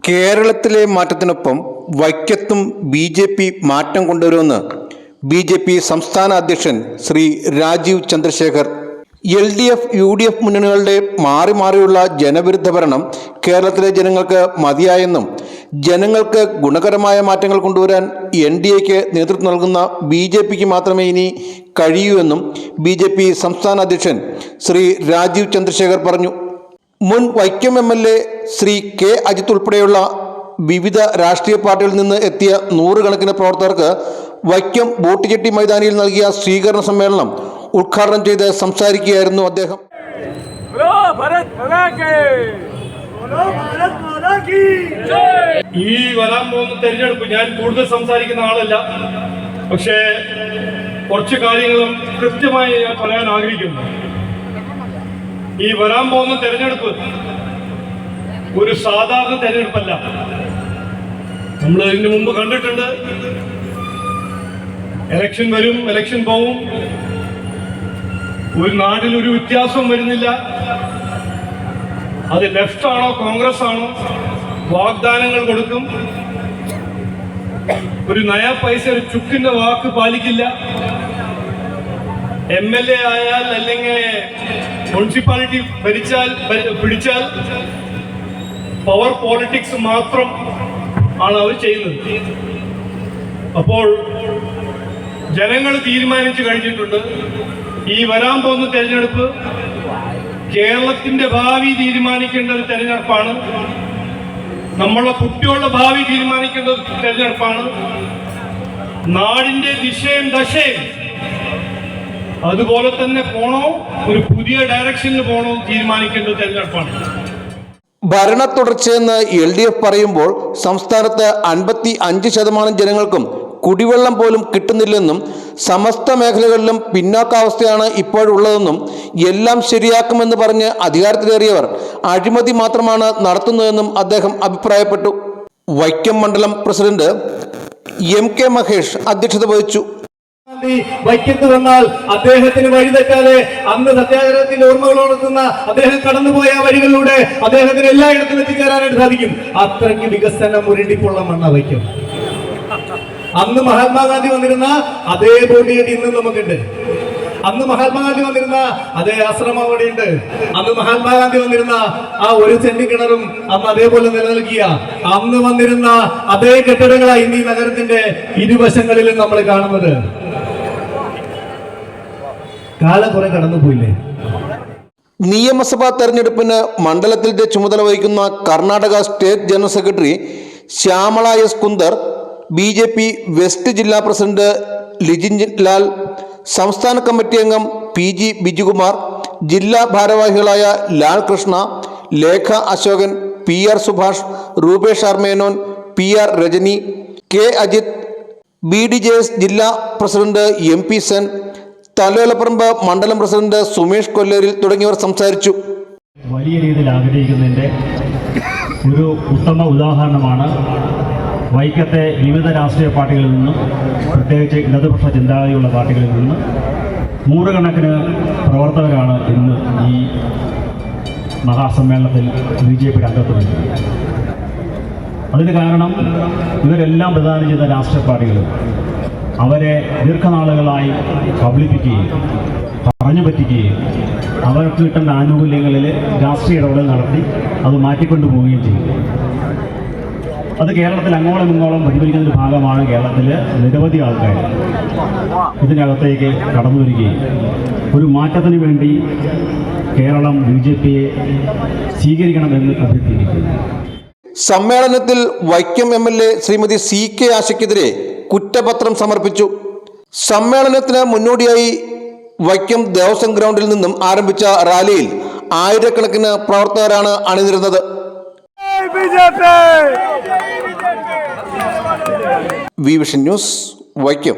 കേരളത്തിലെ മാറ്റത്തിനൊപ്പം വൈക്കത്തും ബി.ജെ.പി. മാറ്റം കൊണ്ടുവരുമെന്ന് ബി.ജെ.പി. സംസ്ഥാന അധ്യക്ഷൻ ശ്രീ രാജീവ് ചന്ദ്രശേഖർ. LDF, UDF മുന്നണികളുടെ മാറി മാറിയുള്ള ജനവിരുദ്ധ ഭരണം കേരളത്തിലെ ജനങ്ങൾക്ക് മതിയായെന്നും ജനങ്ങൾക്ക് ഗുണകരമായ മാറ്റങ്ങൾ കൊണ്ടുവരാൻ NDAക്ക് നേതൃത്വം നൽകുന്ന ബി.ജെ.പിക്ക് മാത്രമേ ഇനി കഴിയൂ എന്നും ബി.ജെ.പി. സംസ്ഥാന അധ്യക്ഷൻ ശ്രീ രാജീവ് ചന്ദ്രശേഖർ പറഞ്ഞു. മുൻ വൈക്കം MLA ശ്രീ K. അജിത് ഉൾപ്പെടെയുള്ള വിവിധ രാഷ്ട്രീയ പാർട്ടികളിൽ നിന്ന് എത്തിയ നൂറുകണക്കിന് പ്രവർത്തകർക്ക് വൈക്കം ബോട്ടുചെട്ടി മൈതാനിയിൽ നൽകിയ സ്വീകരണ സമ്മേളനം ഉദ്ഘാടനം ചെയ്ത് സംസാരിക്കുകയായിരുന്നു അദ്ദേഹം. ഈ വരാൻ പോകുന്ന തെരഞ്ഞെടുപ്പ് ഞാൻ കൂടുതൽ സംസാരിക്കുന്ന ആളല്ല, പക്ഷേ കുറച്ച് കാര്യങ്ങളും കൃത്യമായി ഞാൻ പറയാൻ ആഗ്രഹിക്കുന്നു. ഈ വരാൻ പോകുന്ന തെരഞ്ഞെടുപ്പ് ഒരു സാധാരണ തെരഞ്ഞെടുപ്പല്ല. നമ്മൾ ഇതിനു മുമ്പ് കണ്ടിട്ടുണ്ട്. ഇലക്ഷൻ വരും, ഇലക്ഷൻ പോവും, ഒരു നാട്ടിൽ ഒരു വ്യത്യാസവും വരുന്നില്ല. അത് ലെഫ്റ്റ് ആണോ കോൺഗ്രസ് ആണോ, വാഗ്ദാനങ്ങൾ കൊടുക്കും, ഒരു നയാ പൈസ ഒരു ചുക്കിന്റെ വാക്ക് പാലിക്കില്ല. MLA ആയാൽ അല്ലെങ്കിൽ മുനിസിപ്പാലിറ്റി പിടിച്ചാൽ പവർ പോളിറ്റിക്സ് മാത്രം ആണ് അവർ ചെയ്യുന്നത്. അപ്പോൾ ജനങ്ങൾ തീരുമാനിച്ചു കഴിഞ്ഞിട്ടുണ്ട്, ഈ വരാൻ പോകുന്ന തെരഞ്ഞെടുപ്പ് കേരളത്തിന്റെ ഭാവി തീരുമാനിക്കേണ്ട ഒരു തെരഞ്ഞെടുപ്പാണ്. നമ്മളെ കുട്ടികളുടെ ഭാവി തീരുമാനിക്കേണ്ട ഒരു തെരഞ്ഞെടുപ്പാണ്. നാടിന്റെ ദിശയും ദശയും അതുപോലെ തന്നെ പോണോ, ഒരു പുതിയ ഡയറക്ഷനിൽ പോണോ തീരുമാനിക്കേണ്ട തെരഞ്ഞെടുപ്പാണ്. ഭരണ തുടർച്ചയെന്ന് LDF പറയുമ്പോൾ സംസ്ഥാനത്ത് 55% ജനങ്ങൾക്കും കുടിവെള്ളം പോലും കിട്ടുന്നില്ലെന്നും സമസ്ത മേഖലകളിലും പിന്നാക്കാവസ്ഥയാണ് ഇപ്പോഴുള്ളതെന്നും എല്ലാം ശരിയാക്കുമെന്ന് പറഞ്ഞ് അധികാരത്തിലേറിയവർ അഴിമതി മാത്രമാണ് നടത്തുന്നതെന്നും അദ്ദേഹം അഭിപ്രായപ്പെട്ടു. വൈക്കം മണ്ഡലം പ്രസിഡന്റ് MK മഹേഷ് അധ്യക്ഷത വഹിച്ചു. വൈക്കത്ത് വന്നാൽ അദ്ദേഹത്തിന് വഴിതെറ്റാതെ അന്ന് സത്യാഗ്രഹത്തിന്റെ ഓർമ്മകളോടൊത്തുന്ന അദ്ദേഹം കടന്നുപോയ വഴികളിലൂടെ അദ്ദേഹത്തിന് എല്ലായിടത്തും എത്തിച്ചേരാനായിട്ട് സാധിക്കും. അത്രയ്ക്ക് വികസനം മുരടിപ്പുള്ള മണ്ണ വൈക്കം. അന്ന് മഹാത്മാഗാന്ധി വന്നിരുന്ന അതേ ബോഡിയേറ്റ് ഇന്നും നമുക്കുണ്ട്. അന്ന് മഹാത്മാഗാന്ധി വന്നിരുന്ന അതേ ആശ്രമം അവിടെയുണ്ട്. അന്ന് മഹാത്മാഗാന്ധി വന്നിരുന്ന ആ ഒരു സെന്റ് കിണറും അന്ന് അതേപോലെ നിലനിൽക്കുക. അന്ന് വന്നിരുന്ന അതേ കെട്ടിടങ്ങളാണ് ഇന്ന് ഈ നഗരത്തിന്റെ ഇരുവശങ്ങളിലും നമ്മൾ കാണുന്നത്. കാലം കുറെ കടന്നുപോയില്ലേ? നിയമസഭാ തെരഞ്ഞെടുപ്പിന് മണ്ഡലത്തിന്റെ ചുമതല വഹിക്കുന്ന Karnataka state general secretary Shyamala S. Kunder, BJP. West ജില്ലാ പ്രസിഡന്റ് ലിജിൻ ലാൽ, സംസ്ഥാന കമ്മിറ്റി അംഗം PG ബിജുകുമാർ, ജില്ലാ ഭാരവാഹികളായ Lal Krishna, Lekha Ashokan, PR Subhash, Rupesh R. Menon, PR Rajani, K. Ajith, BDJS ജില്ലാ പ്രസിഡന്റ് MP സെൻ, തലയോലപ്പറമ്പ് മണ്ഡലം പ്രസിഡന്റ് സുമേഷ് കൊല്ലേരിൽ തുടങ്ങിയവർ സംസാരിച്ചു. വലിയ രീതിയിൽ ആഗ്രഹിക്കുന്നതിൻ്റെ ഒരു ഉത്തമ ഉദാഹരണമാണ് വൈക്കത്തെ വിവിധ രാഷ്ട്രീയ പാർട്ടികളിൽ നിന്നും, പ്രത്യേകിച്ച് ഇടതുപക്ഷ ചിന്താഗതിയുള്ള പാർട്ടികളിൽ നിന്ന് നൂറുകണക്കിന് പ്രവർത്തകരാണ് ഇന്ന് ഈ മഹാസമ്മേളനത്തിൽ BJP അംഗത്വം. അതിന് കാരണം ഇവരെല്ലാം പ്രധാനം ചെയ്ത രാഷ്ട്രീയ പാർട്ടികൾ അവരെ ദീർഘനാളുകളായി കബളിപ്പിക്കുകയും പറഞ്ഞു പറ്റിക്കുകയും അവർക്ക് കിട്ടുന്ന ആനുകൂല്യങ്ങളിൽ രാഷ്ട്രീയ ഇടപെടൽ നടത്തി അത് മാറ്റിക്കൊണ്ടുപോവുകയും ചെയ്യും. അത് കേരളത്തിൽ അങ്ങോളം ഇങ്ങോളം പരിപാലിക്കുന്നതിൻ്റെ ഭാഗമാണ് കേരളത്തിൽ നിരവധി ആൾക്കാർ ഇതിനകത്തേക്ക് കടന്നു വരികയും ഒരു മാറ്റത്തിന് വേണ്ടി കേരളം BJPയെ സ്വീകരിക്കണമെന്ന് അഭ്യർത്ഥിക്കുന്നു. സമ്മേളനത്തിൽ വൈക്കം MLA ശ്രീമതി CK ആശയ്ക്കെതിരെ കുറ്റപത്രം സമർപ്പിച്ചു. സമ്മേളനത്തിന് മുന്നോടിയായി വൈക്കം ദേവസ്വം ഗ്രൗണ്ടിൽ നിന്നും ആരംഭിച്ച റാലിയിൽ ആയിരക്കണക്കിന് പ്രവർത്തകരാണ് അണിനിരുന്നത്. Vision news, Vaikom.